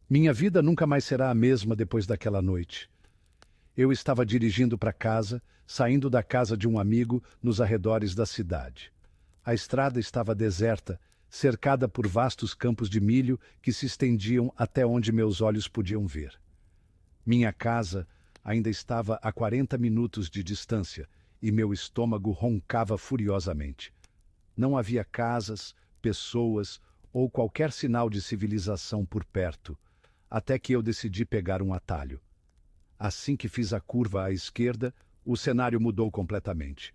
Minha vida nunca mais será a mesma depois daquela noite. Eu estava dirigindo para casa, saindo da casa de um amigo nos arredores da cidade. A estrada estava deserta, cercada por vastos campos de milho que se estendiam até onde meus olhos podiam ver. Minha casa ainda estava a 40 minutos de distância e meu estômago roncava furiosamente. Não havia casas, pessoas ou qualquer sinal de civilização por perto, até que eu decidi pegar um atalho. Assim que fiz a curva à esquerda, o cenário mudou completamente.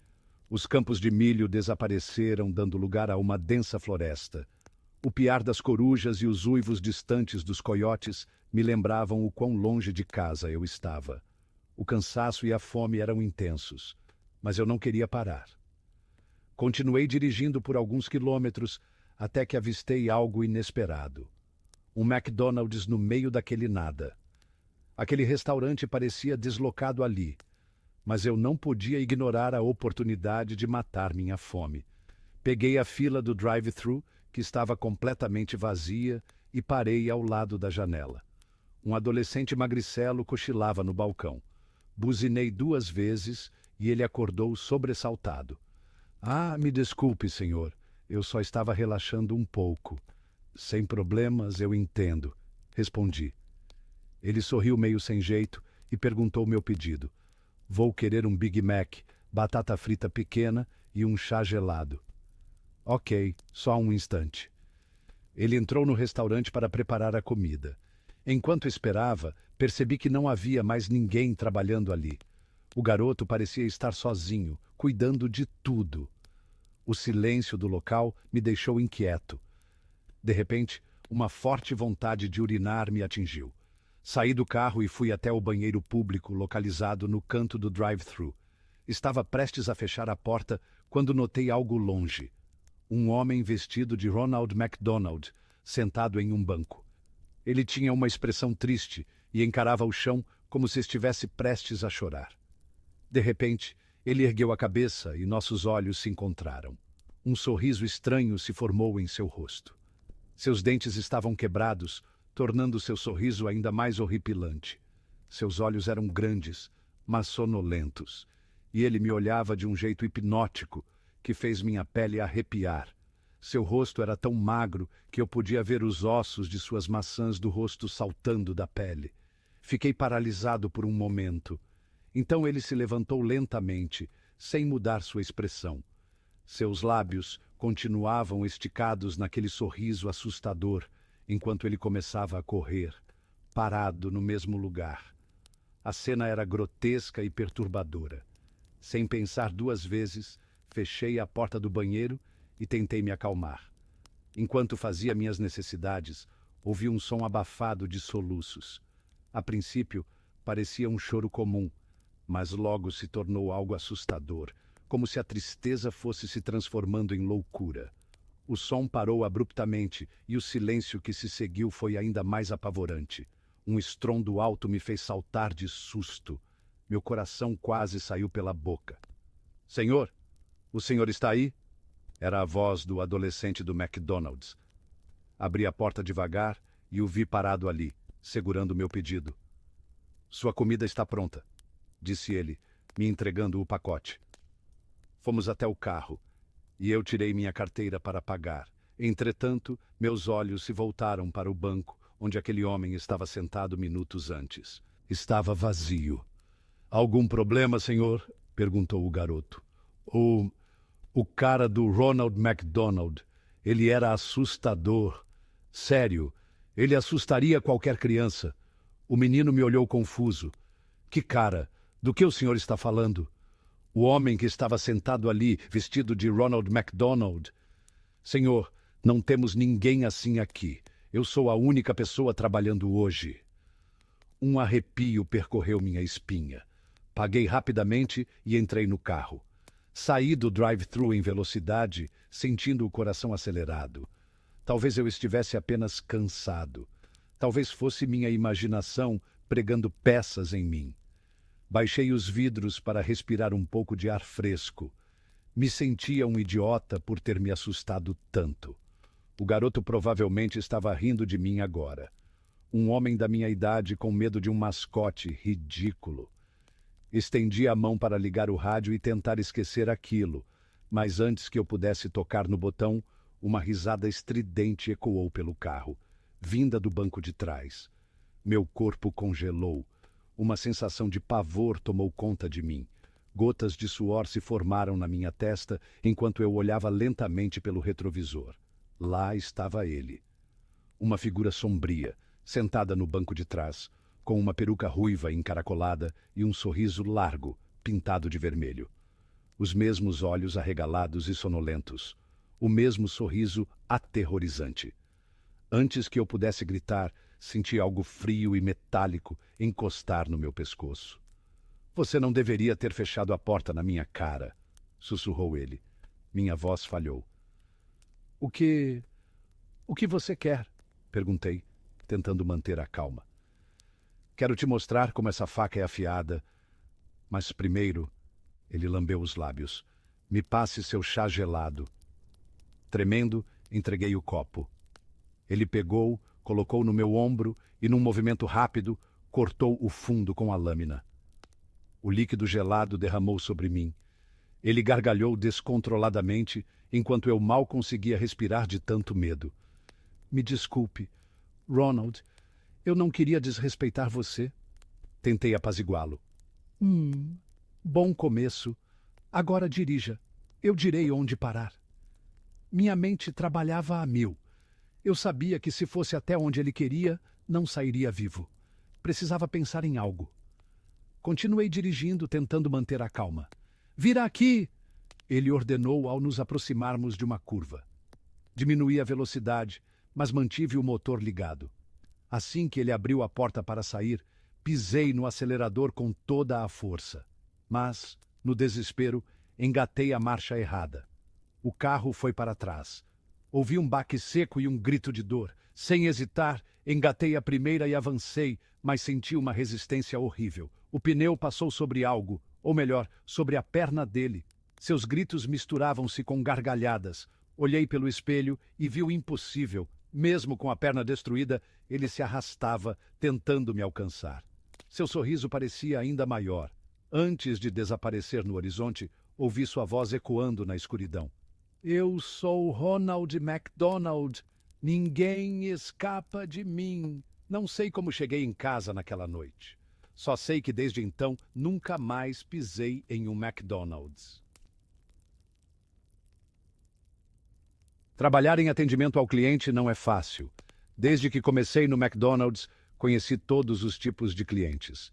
Os campos de milho desapareceram, dando lugar a uma densa floresta. O piar das corujas e os uivos distantes dos coiotes me lembravam o quão longe de casa eu estava. O cansaço e a fome eram intensos, mas eu não queria parar. Continuei dirigindo por alguns quilômetros até que avistei algo inesperado. Um McDonald's no meio daquele nada. Aquele restaurante parecia deslocado ali, mas eu não podia ignorar a oportunidade de matar minha fome. Peguei a fila do drive-thru, que estava completamente vazia, e parei ao lado da janela. Um adolescente magricelo cochilava no balcão. Buzinei 2 vezes e ele acordou sobressaltado. Ah, me desculpe, senhor. Eu só estava relaxando um pouco. Sem problemas, eu entendo, respondi. Ele sorriu meio sem jeito e perguntou meu pedido. Vou querer um Big Mac, batata frita pequena e um chá gelado. Ok, só um instante. Ele entrou no restaurante para preparar a comida. Enquanto esperava, percebi que não havia mais ninguém trabalhando ali. O garoto parecia estar sozinho, cuidando de tudo. O silêncio do local me deixou inquieto. De repente, uma forte vontade de urinar me atingiu. Saí do carro e fui até o banheiro público localizado no canto do drive-thru. Estava prestes a fechar a porta quando notei algo longe. Um homem vestido de Ronald McDonald, sentado em um banco. Ele tinha uma expressão triste e encarava o chão como se estivesse prestes a chorar. De repente, ele ergueu a cabeça e nossos olhos se encontraram. Um sorriso estranho se formou em seu rosto. Seus dentes estavam quebrados, tornando seu sorriso ainda mais horripilante. Seus olhos eram grandes, mas sonolentos, e ele me olhava de um jeito hipnótico que fez minha pele arrepiar. Seu rosto era tão magro que eu podia ver os ossos de suas maçãs do rosto saltando da pele. Fiquei paralisado por um momento. Então ele se levantou lentamente, sem mudar sua expressão. Seus lábios continuavam esticados naquele sorriso assustador, enquanto ele começava a correr, parado no mesmo lugar. A cena era grotesca e perturbadora. Sem pensar 2 vezes, fechei a porta do banheiro e tentei me acalmar. Enquanto fazia minhas necessidades, ouvi um som abafado de soluços. A princípio, parecia um choro comum, mas logo se tornou algo assustador, como se a tristeza fosse se transformando em loucura. O som parou abruptamente e o silêncio que se seguiu foi ainda mais apavorante. Um estrondo alto me fez saltar de susto. Meu coração quase saiu pela boca. Senhor, o senhor está aí? Era a voz do adolescente do McDonald's. Abri a porta devagar e o vi parado ali, segurando meu pedido. Sua comida está pronta, disse ele, me entregando o pacote. Fomos até o carro e eu tirei minha carteira para pagar. Entretanto, meus olhos se voltaram para o banco onde aquele homem estava sentado minutos antes. Estava vazio. Algum problema, senhor? Perguntou o garoto. O cara do Ronald McDonald. Ele era assustador. Sério, ele assustaria qualquer criança. O menino me olhou confuso. Que cara? Do que o senhor está falando? O homem que estava sentado ali, vestido de Ronald McDonald. Senhor, não temos ninguém assim aqui. Eu sou a única pessoa trabalhando hoje. Um arrepio percorreu minha espinha. Paguei rapidamente e entrei no carro. Saí do drive-thru em velocidade, sentindo o coração acelerado. Talvez eu estivesse apenas cansado. Talvez fosse minha imaginação pregando peças em mim. Baixei os vidros para respirar um pouco de ar fresco. Me sentia um idiota por ter me assustado tanto. O garoto provavelmente estava rindo de mim agora. Um homem da minha idade com medo de um mascote ridículo. Estendi a mão para ligar o rádio e tentar esquecer aquilo, mas antes que eu pudesse tocar no botão, uma risada estridente ecoou pelo carro, vinda do banco de trás. Meu corpo congelou. Uma sensação de pavor tomou conta de mim. Gotas de suor se formaram na minha testa enquanto eu olhava lentamente pelo retrovisor. Lá estava ele. Uma figura sombria, sentada no banco de trás, com uma peruca ruiva encaracolada e um sorriso largo, pintado de vermelho. Os mesmos olhos arregalados e sonolentos. O mesmo sorriso aterrorizante. Antes que eu pudesse gritar, senti algo frio e metálico encostar no meu pescoço. Você não deveria ter fechado a porta na minha cara, sussurrou ele. Minha voz falhou. O que você quer? Perguntei, tentando manter a calma. Quero te mostrar como essa faca é afiada. Mas primeiro, ele lambeu os lábios. Me passe seu chá gelado. Tremendo, entreguei o copo. Ele pegou, colocou no meu ombro e, num movimento rápido, cortou o fundo com a lâmina. O líquido gelado derramou sobre mim. Ele gargalhou descontroladamente, enquanto eu mal conseguia respirar de tanto medo. Me desculpe, Ronald. Eu não queria desrespeitar você. Tentei apaziguá-lo. Bom começo. Agora dirija. Eu direi onde parar. Minha mente trabalhava a mil. Eu sabia que se fosse até onde ele queria, não sairia vivo. Precisava pensar em algo. Continuei dirigindo, tentando manter a calma. Vira aqui! Ele ordenou ao nos aproximarmos de uma curva. Diminuí a velocidade, mas mantive o motor ligado. Assim que ele abriu a porta para sair, pisei no acelerador com toda a força. Mas, no desespero, engatei a marcha errada. O carro foi para trás. Ouvi um baque seco e um grito de dor. Sem hesitar, engatei a primeira e avancei, mas senti uma resistência horrível. O pneu passou sobre algo, ou melhor, sobre a perna dele. Seus gritos misturavam-se com gargalhadas. Olhei pelo espelho e vi o impossível. Mesmo com a perna destruída, ele se arrastava, tentando me alcançar. Seu sorriso parecia ainda maior. Antes de desaparecer no horizonte, ouvi sua voz ecoando na escuridão. Eu sou Ronald McDonald. Ninguém escapa de mim. Não sei como cheguei em casa naquela noite. Só sei que desde então nunca mais pisei em um McDonald's. Trabalhar em atendimento ao cliente não é fácil. Desde que comecei no McDonald's, conheci todos os tipos de clientes.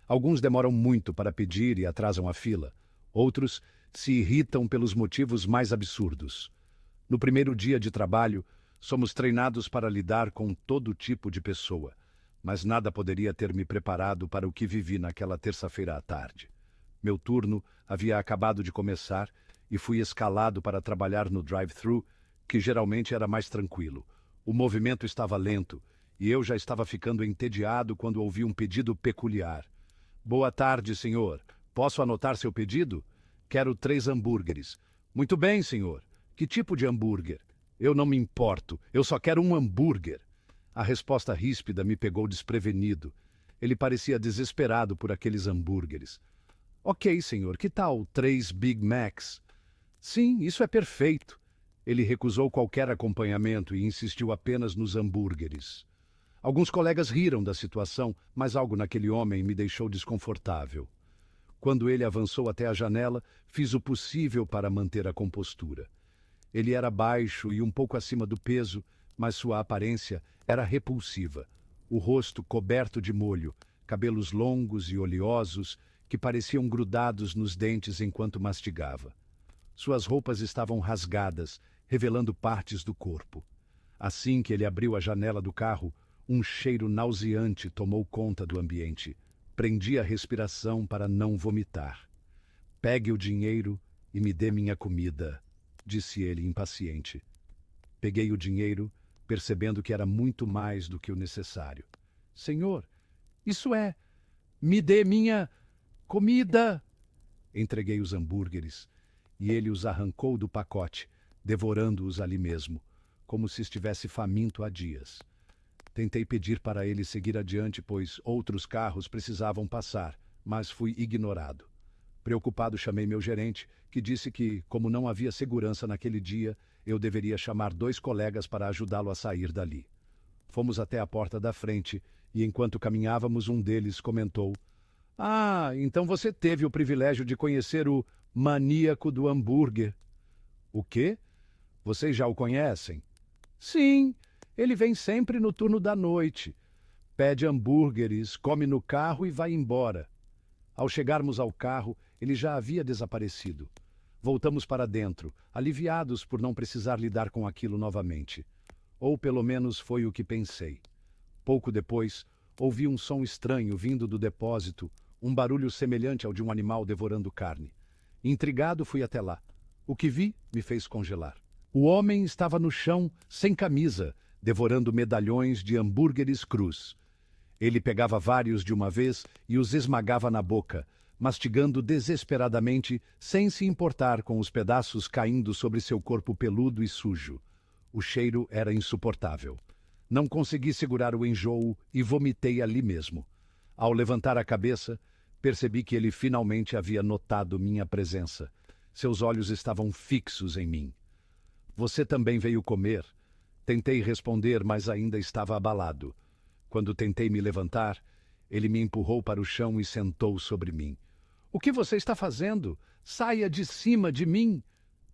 Alguns demoram muito para pedir e atrasam a fila. Outros se irritam pelos motivos mais absurdos. No primeiro dia de trabalho, somos treinados para lidar com todo tipo de pessoa, mas nada poderia ter me preparado para o que vivi naquela terça-feira à tarde. Meu turno havia acabado de começar e fui escalado para trabalhar no drive-thru, que geralmente era mais tranquilo. O movimento estava lento e eu já estava ficando entediado quando ouvi um pedido peculiar. Boa tarde, senhor. Posso anotar seu pedido? Quero 3 hambúrgueres. Muito bem, senhor. Que tipo de hambúrguer? Eu não me importo. Eu só quero um hambúrguer. A resposta ríspida me pegou desprevenido. Ele parecia desesperado por aqueles hambúrgueres. Ok, senhor. Que tal 3 Big Macs? Sim, isso é perfeito. Ele recusou qualquer acompanhamento e insistiu apenas nos hambúrgueres. Alguns colegas riram da situação, mas algo naquele homem me deixou desconfortável. Quando ele avançou até a janela, fiz o possível para manter a compostura. Ele era baixo e um pouco acima do peso, mas sua aparência era repulsiva. O rosto coberto de molho, cabelos longos e oleosos que pareciam grudados nos dentes enquanto mastigava. Suas roupas estavam rasgadas, revelando partes do corpo. Assim que ele abriu a janela do carro, um cheiro nauseante tomou conta do ambiente. Prendi a respiração para não vomitar. Pegue o dinheiro e me dê minha comida, disse ele impaciente. Peguei o dinheiro, percebendo que era muito mais do que o necessário. Senhor, isso é... Me dê minha... comida! Entreguei os hambúrgueres e ele os arrancou do pacote, devorando-os ali mesmo, como se estivesse faminto há dias. Tentei pedir para ele seguir adiante, pois outros carros precisavam passar, mas fui ignorado. Preocupado, chamei meu gerente, que disse que, como não havia segurança naquele dia, eu deveria chamar 2 colegas para ajudá-lo a sair dali. Fomos até a porta da frente e, enquanto caminhávamos, um deles comentou: "Ah, então você teve o privilégio de conhecer o maníaco do hambúrguer." "O quê? Vocês já o conhecem?" "Sim, ele vem sempre no turno da noite. Pede hambúrgueres, come no carro e vai embora." Ao chegarmos ao carro, ele já havia desaparecido. Voltamos para dentro, aliviados por não precisar lidar com aquilo novamente. Ou pelo menos foi o que pensei. Pouco depois, ouvi um som estranho vindo do depósito, um barulho semelhante ao de um animal devorando carne. Intrigado, fui até lá. O que vi me fez congelar. O homem estava no chão, sem camisa, devorando medalhões de hambúrgueres crus. Ele pegava vários de uma vez e os esmagava na boca, mastigando desesperadamente, sem se importar com os pedaços caindo sobre seu corpo peludo e sujo. O cheiro era insuportável. Não consegui segurar o enjoo e vomitei ali mesmo. Ao levantar a cabeça, percebi que ele finalmente havia notado minha presença. Seus olhos estavam fixos em mim. "Você também veio comer?" Tentei responder, mas ainda estava abalado. Quando tentei me levantar, ele me empurrou para o chão e sentou sobre mim. "O que você está fazendo? Saia de cima de mim!"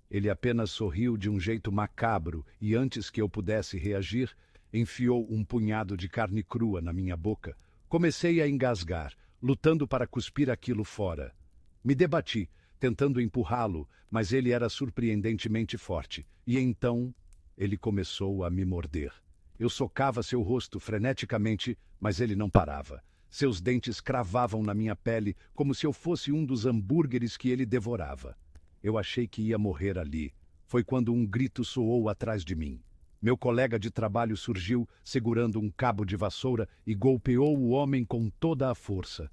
Ele apenas sorriu de um jeito macabro e, antes que eu pudesse reagir, enfiou um punhado de carne crua na minha boca. Comecei a engasgar, lutando para cuspir aquilo fora. Me debati, tentando empurrá-lo, mas ele era surpreendentemente forte. E então ele começou a me morder. Eu socava seu rosto freneticamente, mas ele não parava. Seus dentes cravavam na minha pele como se eu fosse um dos hambúrgueres que ele devorava. Eu achei que ia morrer ali. Foi quando um grito soou atrás de mim. Meu colega de trabalho surgiu, segurando um cabo de vassoura, e golpeou o homem com toda a força.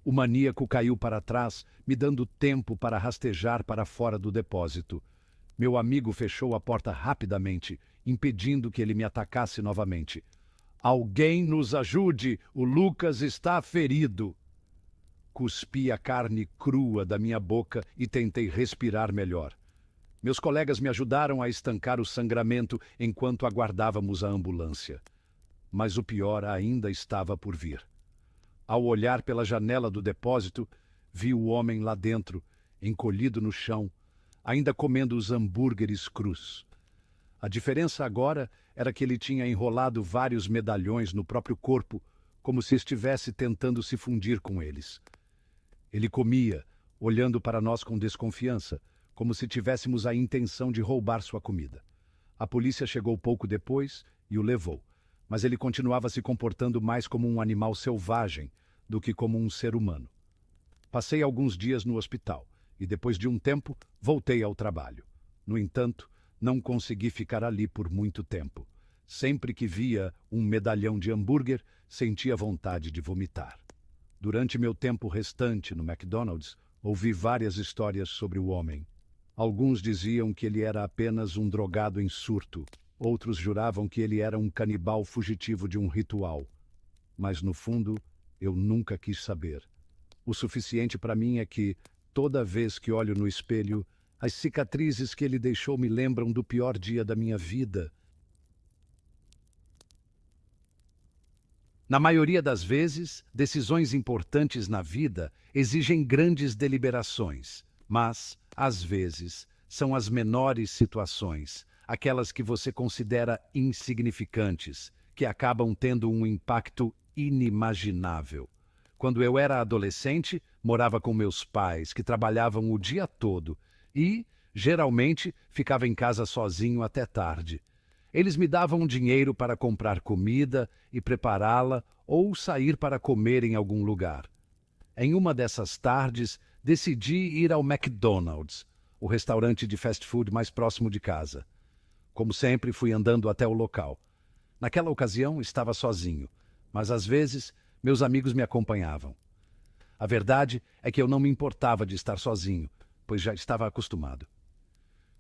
O maníaco caiu para trás, me dando tempo para rastejar para fora do depósito. Meu amigo fechou a porta rapidamente, impedindo que ele me atacasse novamente. "Alguém nos ajude! O Lucas está ferido!" Cuspi a carne crua da minha boca e tentei respirar melhor. Meus colegas me ajudaram a estancar o sangramento enquanto aguardávamos a ambulância. Mas o pior ainda estava por vir. Ao olhar pela janela do depósito, vi o homem lá dentro, encolhido no chão, ainda comendo os hambúrgueres crus. A diferença agora era que ele tinha enrolado vários medalhões no próprio corpo, como se estivesse tentando se fundir com eles. Ele comia, olhando para nós com desconfiança, como se tivéssemos a intenção de roubar sua comida. A polícia chegou pouco depois e o levou, mas ele continuava se comportando mais como um animal selvagem do que como um ser humano. Passei alguns dias no hospital e, depois de um tempo, voltei ao trabalho. No entanto, não consegui ficar ali por muito tempo. Sempre que via um medalhão de hambúrguer, sentia vontade de vomitar. Durante meu tempo restante no McDonald's, ouvi várias histórias sobre o homem. Alguns diziam que ele era apenas um drogado em surto. Outros juravam que ele era um canibal fugitivo de um ritual. Mas, no fundo, eu nunca quis saber. O suficiente para mim é que, toda vez que olho no espelho, as cicatrizes que ele deixou me lembram do pior dia da minha vida. Na maioria das vezes, decisões importantes na vida exigem grandes deliberações, mas, às vezes, são as menores situações, aquelas que você considera insignificantes, que acabam tendo um impacto inimaginável. Quando eu era adolescente, morava com meus pais, que trabalhavam o dia todo, e, geralmente, ficava em casa sozinho até tarde. Eles me davam dinheiro para comprar comida e prepará-la ou sair para comer em algum lugar. Em uma dessas tardes, decidi ir ao McDonald's, o restaurante de fast food mais próximo de casa. Como sempre, fui andando até o local. Naquela ocasião, estava sozinho, mas às vezes meus amigos me acompanhavam. A verdade é que eu não me importava de estar sozinho, pois já estava acostumado.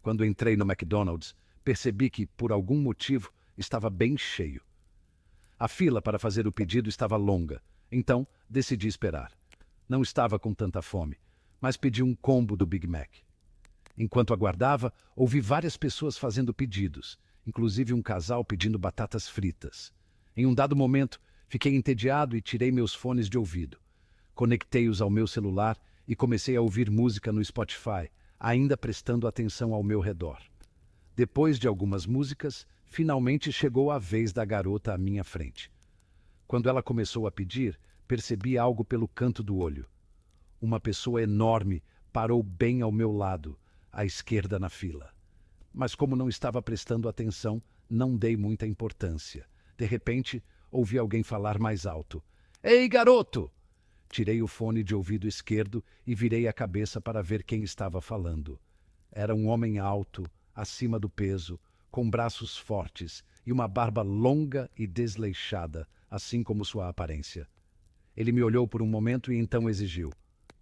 Quando entrei no McDonald's, percebi que, por algum motivo, estava bem cheio. A fila para fazer o pedido estava longa, então decidi esperar. Não estava com tanta fome, mas pedi um combo do Big Mac. Enquanto aguardava, ouvi várias pessoas fazendo pedidos, inclusive um casal pedindo batatas fritas. Em um dado momento, fiquei entediado e tirei meus fones de ouvido. Conectei-os ao meu celular e comecei a ouvir música no Spotify, ainda prestando atenção ao meu redor. Depois de algumas músicas, finalmente chegou a vez da garota à minha frente. Quando ela começou a pedir, percebi algo pelo canto do olho. Uma pessoa enorme parou bem ao meu lado, à esquerda na fila. Mas como não estava prestando atenção, não dei muita importância. De repente, ouvi alguém falar mais alto. Ei, garoto! Tirei o fone de ouvido esquerdo e virei a cabeça para ver quem estava falando. Era um homem alto, acima do peso, com braços fortes e uma barba longa e desleixada, assim como sua aparência. Ele me olhou por um momento e então exigiu.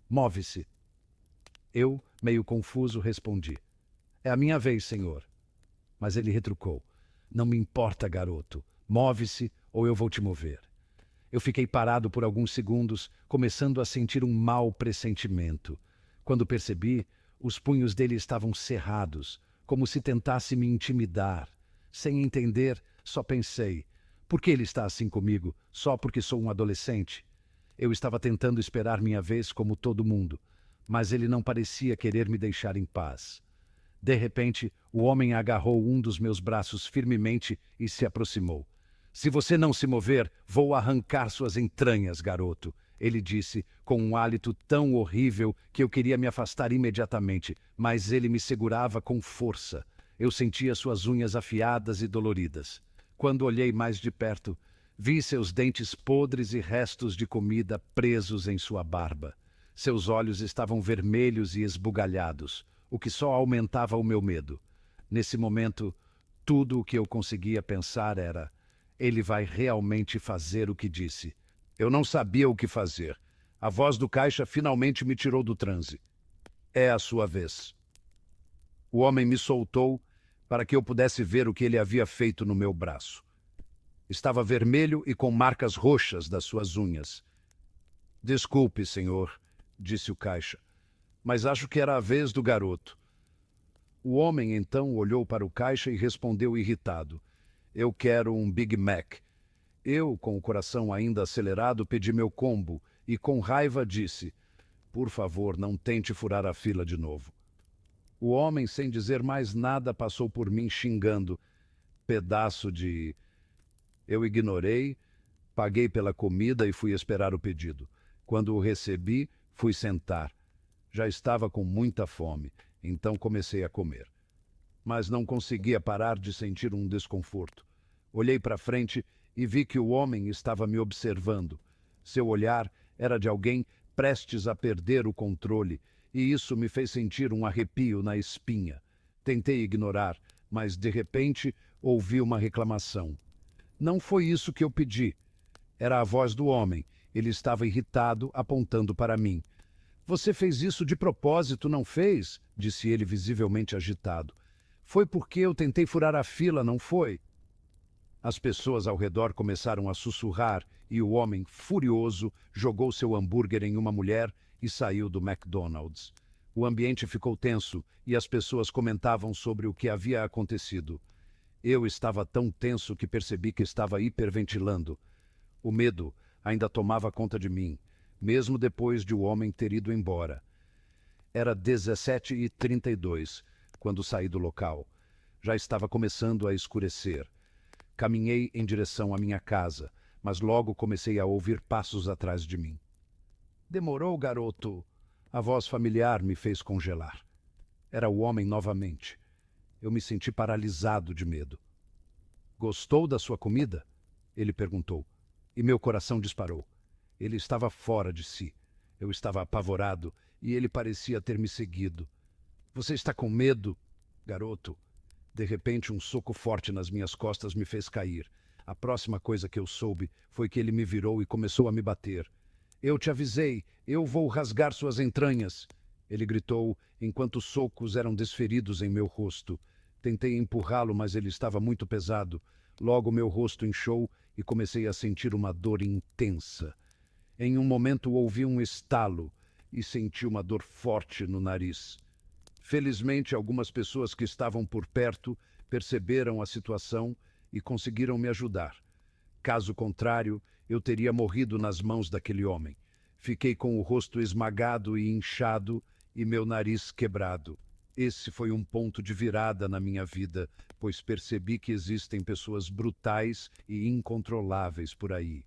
Move-se. Eu, meio confuso, respondi. É a minha vez, senhor. Mas ele retrucou. Não me importa, garoto. Move-se ou eu vou te mover. Eu fiquei parado por alguns segundos, começando a sentir um mau pressentimento. Quando percebi, os punhos dele estavam cerrados, como se tentasse me intimidar. Sem entender, só pensei, por que ele está assim comigo, só porque sou um adolescente? Eu estava tentando esperar minha vez como todo mundo, mas ele não parecia querer me deixar em paz. De repente, o homem agarrou um dos meus braços firmemente e se aproximou. Se você não se mover, vou arrancar suas entranhas, garoto, ele disse, com um hálito tão horrível que eu queria me afastar imediatamente, mas ele me segurava com força. Eu sentia suas unhas afiadas e doloridas. Quando olhei mais de perto, vi seus dentes podres e restos de comida presos em sua barba. Seus olhos estavam vermelhos e esbugalhados, o que só aumentava o meu medo. Nesse momento, tudo o que eu conseguia pensar era: ele vai realmente fazer o que disse. Eu não sabia o que fazer. A voz do caixa finalmente me tirou do transe. É a sua vez. O homem me soltou para que eu pudesse ver o que ele havia feito no meu braço. Estava vermelho e com marcas roxas das suas unhas. Desculpe, senhor, disse o caixa, mas acho que era a vez do garoto. O homem então olhou para o caixa e respondeu irritado. Eu quero um Big Mac. Eu, com o coração ainda acelerado, pedi meu combo e com raiva disse, por favor, não tente furar a fila de novo. O homem, sem dizer mais nada, passou por mim xingando. Pedaço de... Eu ignorei, paguei pela comida e fui esperar o pedido. Quando o recebi, fui sentar. Já estava com muita fome, então comecei a comer. Mas não conseguia parar de sentir um desconforto. Olhei para frente e vi que o homem estava me observando. Seu olhar era de alguém prestes a perder o controle, e isso me fez sentir um arrepio na espinha. Tentei ignorar, mas de repente ouvi uma reclamação. Não foi isso que eu pedi. Era a voz do homem. Ele estava irritado, apontando para mim. Você fez isso de propósito, não fez? Disse ele, visivelmente agitado. Foi porque eu tentei furar a fila, não foi? As pessoas ao redor começaram a sussurrar e o homem, furioso, jogou seu hambúrguer em uma mulher e saiu do McDonald's. O ambiente ficou tenso e as pessoas comentavam sobre o que havia acontecido. Eu estava tão tenso que percebi que estava hiperventilando. O medo ainda tomava conta de mim, mesmo depois de o homem ter ido embora. Era 17h32, quando saí do local. Já estava começando a escurecer. Caminhei em direção à minha casa, mas logo comecei a ouvir passos atrás de mim. Demorou, garoto. A voz familiar me fez congelar. Era o homem novamente. Eu me senti paralisado de medo. Gostou da sua comida? Ele perguntou. E meu coração disparou. Ele estava fora de si. Eu estava apavorado e ele parecia ter me seguido. Você está com medo, garoto? De repente, um soco forte nas minhas costas me fez cair. A próxima coisa que eu soube foi que ele me virou e começou a me bater. Eu te avisei, eu vou rasgar suas entranhas. Ele gritou enquanto socos eram desferidos em meu rosto. Tentei empurrá-lo, mas ele estava muito pesado. Logo meu rosto inchou e comecei a sentir uma dor intensa. Em um momento ouvi um estalo e senti uma dor forte no nariz. Felizmente, algumas pessoas que estavam por perto perceberam a situação e conseguiram me ajudar. Caso contrário, eu teria morrido nas mãos daquele homem. Fiquei com o rosto esmagado e inchado e meu nariz quebrado. Esse foi um ponto de virada na minha vida, pois percebi que existem pessoas brutais e incontroláveis por aí.